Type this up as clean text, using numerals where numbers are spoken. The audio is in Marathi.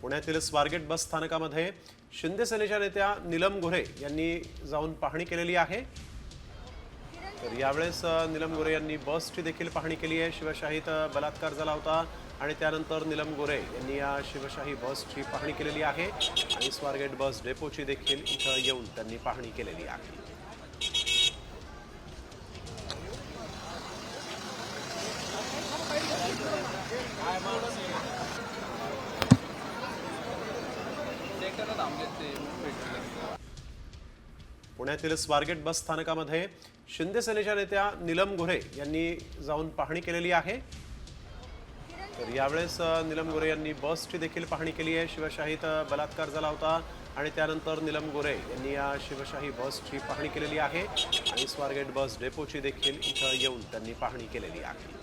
पुण्यातील स्वारगेट बस स्थानकामध्ये शिंदे सेनेच्या नेत्या नीलम गोऱ्हे यांनी जाऊन पाहणी केलेली आहे। तर यावेळेस नीलम गोऱ्हे यांनी बसची देखील पाहणी केली आहे। शिवशाहीत बलात्कार झाला होता आणि त्यानंतर नीलम गोऱ्हे यांनी या शिवशाही बसची पाहणी केलेली आहे आणि स्वारगेट बस डेपोची देखील इथं येऊन त्यांनी पाहणी केलेली आहे। पुण्यातील स्वारगेट बस स्थानकामध्ये शिंदे सेनेच्या नेत्या नीलम गोऱ्हे यांनी जाऊन पाहणी केलेली आहे। तर यावेळेस नीलम गोऱ्हे यांनी बसची देखील पाहणी केली आहे। शिवशाहीत बलात्कार झाला होता आणि त्यानंतर नीलम गोऱ्हे यांनी या शिवशाही बसची पाहणी केलेली आहे आणि स्वारगेट बस डेपोची देखील इथं येऊन त्यांनी पाहणी केलेली आहे।